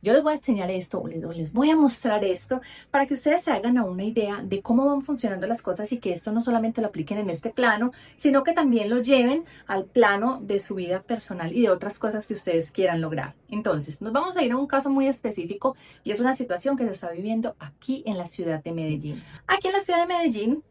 Yo les voy a enseñar esto o les voy a mostrar esto para que ustedes se hagan a una idea de cómo van funcionando las cosas y que esto no solamente lo apliquen en este plano, sino que también lo lleven al plano de su vida personal y de otras cosas que ustedes quieran lograr. Entonces, nos vamos a ir a un caso muy específico y es una situación que se está viviendo aquí en la ciudad de Medellín. Aquí en la ciudad de Medellín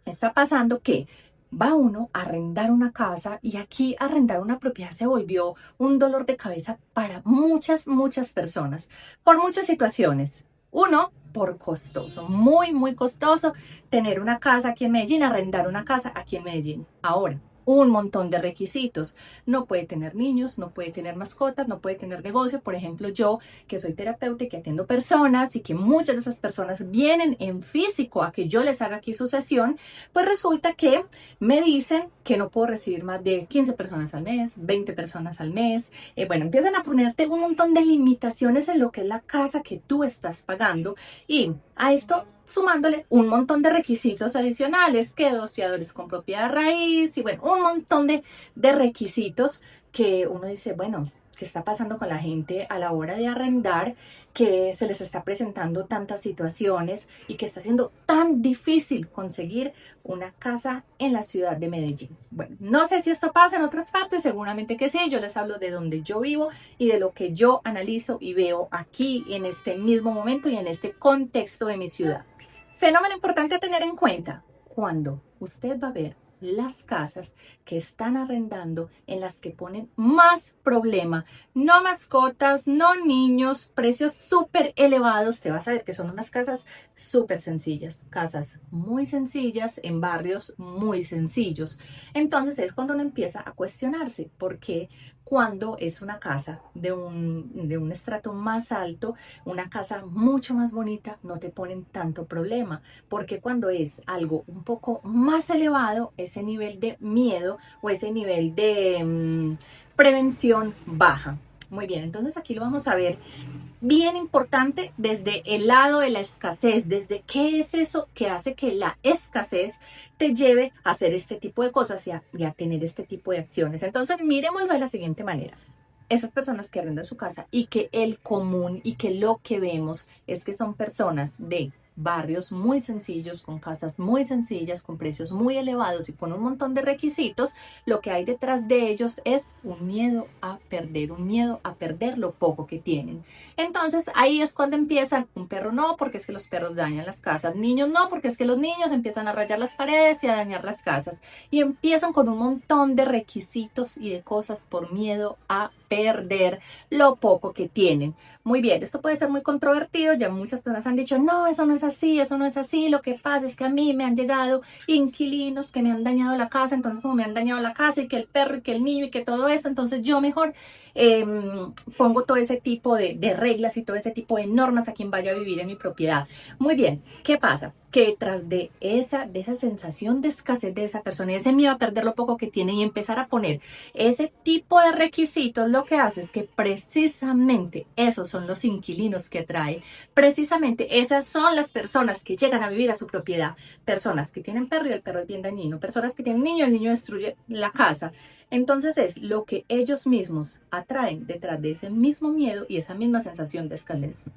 está pasando que va uno a arrendar una casa y aquí arrendar una propiedad se volvió un dolor de cabeza para muchas personas, por muchas situaciones. Uno, por costoso, muy costoso tener una casa aquí en Medellín, arrendar una casa aquí en Medellín. Ahora, un montón de requisitos. No puede tener niños, no puede tener mascotas, no puede tener negocio. Por ejemplo, yo que soy terapeuta y que atiendo personas y que muchas de esas personas vienen en físico a que yo les haga aquí su sesión, pues resulta que me dicen que no puedo recibir más de 15 personas al mes, 20 personas al mes. Bueno, empiezan a ponerte un montón de limitaciones en lo que es la casa que tú estás pagando y a esto sumándole un montón de requisitos adicionales, que 2 fiadores con propiedad raíz y bueno, un montón de requisitos que uno dice, bueno, ¿qué está pasando con la gente a la hora de arrendar? Que se les está presentando tantas situaciones y que está siendo tan difícil conseguir una casa en la ciudad de Medellín. Bueno, no sé si esto pasa en otras partes, seguramente que sí. Yo les hablo de donde yo vivo y de lo que yo analizo y veo aquí en este mismo momento y en este contexto de mi ciudad. Fenómeno importante a tener en cuenta, cuando usted va a ver las casas que están arrendando en las que ponen más problema, no mascotas, no niños, precios súper elevados, te vas a ver que son unas casas súper sencillas, casas muy sencillas en barrios muy sencillos. Entonces es cuando uno empieza a cuestionarse, porque cuando es una casa de un estrato más alto, una casa mucho más bonita, no te ponen tanto problema, porque cuando es algo un poco más elevado, ese nivel de miedo o ese nivel de prevención baja. Muy bien, entonces aquí lo vamos a ver bien importante desde el lado de la escasez, desde qué es eso que hace que la escasez te lleve a hacer este tipo de cosas y a tener este tipo de acciones. Entonces, miremoslo de la siguiente manera. Esas personas que arrendan su casa y que el común y que lo que vemos es que son personas de barrios muy sencillos, con casas muy sencillas, con precios muy elevados y con un montón de requisitos, lo que hay detrás de ellos es un miedo a perder lo poco que tienen. Entonces ahí es cuando empiezan, un perro no, porque es que los perros dañan las casas, niños no, porque es que los niños empiezan a rayar las paredes y a dañar las casas y empiezan con un montón de requisitos y de cosas por miedo a perder lo poco que tienen. Muy bien, esto puede ser muy controvertido, ya muchas personas han dicho, no, eso no es así, eso no es así, lo que pasa es que a mí me han llegado inquilinos que me han dañado la casa, entonces como me han dañado la casa y que el perro y que el niño y que todo eso, entonces yo mejor eh, pongo todo ese tipo de reglas y todo ese tipo de normas a quien vaya a vivir en mi propiedad. Muy bien, ¿qué pasa? Que detrás de esa sensación de escasez de esa persona y ese miedo a perder lo poco que tiene y empezar a poner ese tipo de requisitos, lo que hace es que precisamente esos son los inquilinos que atrae, precisamente esas son las personas que llegan a vivir a su propiedad, personas que tienen perro y el perro es bien dañino, personas que tienen niño, el niño destruye la casa. Entonces es lo que ellos mismos atraen detrás de ese mismo miedo y esa misma sensación de escasez.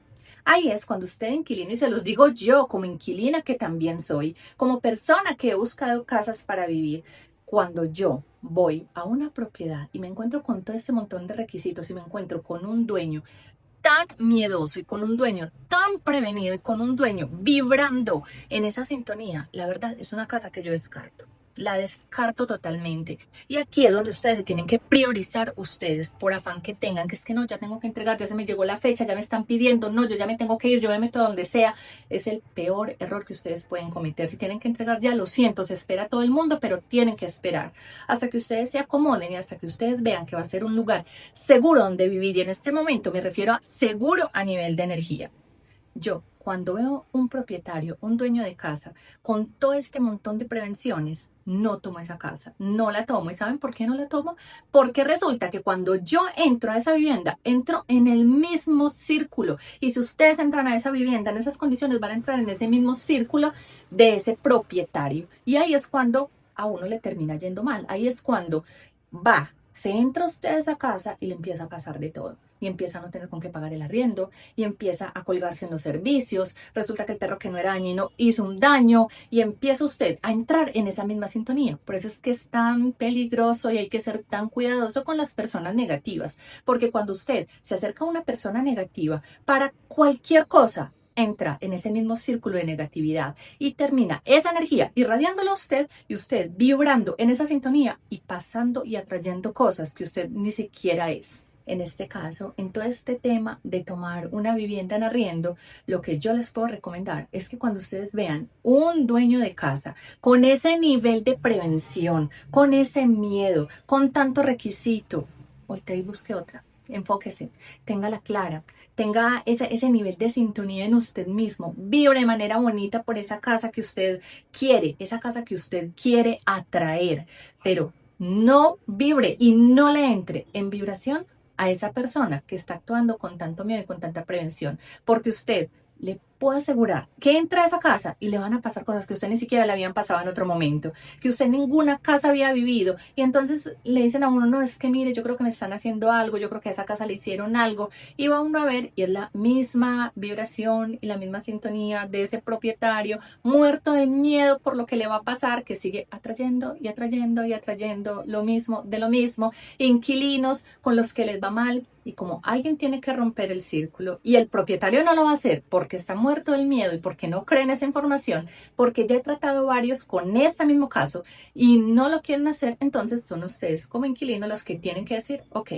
Ahí es cuando usted inquilina, y se los digo yo como inquilina que también soy, como persona que he buscado casas para vivir, cuando yo voy a una propiedad y me encuentro con todo ese montón de requisitos y me encuentro con un dueño tan miedoso y con un dueño tan prevenido y con un dueño vibrando en esa sintonía, la verdad es una casa que yo descarto. La descarto totalmente. Y aquí es donde ustedes tienen que priorizar ustedes por afán que tengan, que es que no, ya tengo que entregar, ya se me llegó la fecha, ya me están pidiendo, no, yo ya me tengo que ir, yo me meto a donde sea. Es el peor error que ustedes pueden cometer. Si tienen que entregar ya, lo siento, se espera todo el mundo, pero tienen que esperar hasta que ustedes se acomoden y hasta que ustedes vean que va a ser un lugar seguro donde vivir. Y en este momento me refiero a seguro a nivel de energía. Yo, cuando veo un propietario, un dueño de casa, con todo este montón de prevenciones, no tomo esa casa, no la tomo. ¿Y saben por qué no la tomo? Porque resulta que cuando yo entro a esa vivienda, entro en el mismo círculo. Y si ustedes entran a esa vivienda en esas condiciones, van a entrar en ese mismo círculo de ese propietario. Y ahí es cuando a uno le termina yendo mal. Ahí es cuando se entra usted a esa casa y le empieza a pasar de todo. y empieza a no tener con qué pagar el arriendo y empieza a colgarse en los servicios. Resulta que el perro que no era dañino hizo un daño y empieza usted a entrar en esa misma sintonía. Por eso es que es tan peligroso y hay que ser tan cuidadoso con las personas negativas, porque cuando usted se acerca a una persona negativa para cualquier cosa, entra en ese mismo círculo de negatividad y termina esa energía irradiándolo a usted y usted vibrando en esa sintonía y pasando y atrayendo cosas que usted ni siquiera es. En este caso, en todo este tema de tomar una vivienda en arriendo, lo que yo les puedo recomendar es que cuando ustedes vean un dueño de casa con ese nivel de prevención, con ese miedo, con tanto requisito, voltee y busque otra. Enfóquese, téngala clara, tenga ese nivel de sintonía en usted mismo, vibre de manera bonita por esa casa que usted quiere, esa casa que usted quiere atraer, pero no vibre y no le entre en vibración a esa persona que está actuando con tanto miedo y con tanta prevención, porque usted le puedo asegurar que entra a esa casa y le van a pasar cosas que usted ni siquiera le habían pasado en otro momento, que usted en ninguna casa había vivido y entonces le dicen a uno, no, es que mire, yo creo que me están haciendo algo, yo creo que a esa casa le hicieron algo y va uno a ver y es la misma vibración y la misma sintonía de ese propietario muerto de miedo por lo que le va a pasar, que sigue atrayendo y atrayendo y atrayendo lo mismo de lo mismo, inquilinos con los que les va mal. Y como alguien tiene que romper el círculo y el propietario no lo va a hacer porque está muerto del miedo y porque no cree en esa información, porque ya he tratado varios con este mismo caso y no lo quieren hacer, entonces son ustedes como inquilinos los que tienen que decir, ok,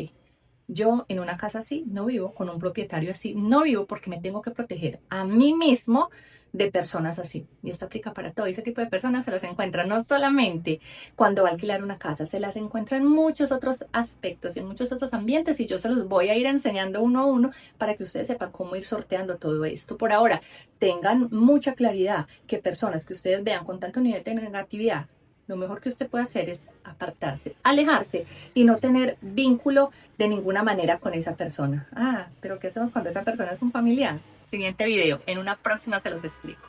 yo en una casa así no vivo, con un propietario así no vivo porque me tengo que proteger a mí mismo de personas así. Y esto aplica para todo. Ese tipo de personas se las encuentra no solamente cuando va a alquilar una casa, se las encuentra en muchos otros aspectos y en muchos otros ambientes y yo se los voy a ir enseñando uno a uno para que ustedes sepan cómo ir sorteando todo esto. Por ahora, tengan mucha claridad que personas que ustedes vean con tanto nivel de negatividad, lo mejor que usted puede hacer es apartarse, alejarse y no tener vínculo de ninguna manera con esa persona. Ah, pero ¿qué hacemos cuando esa persona es un familiar? Siguiente video, en una próxima se los explico.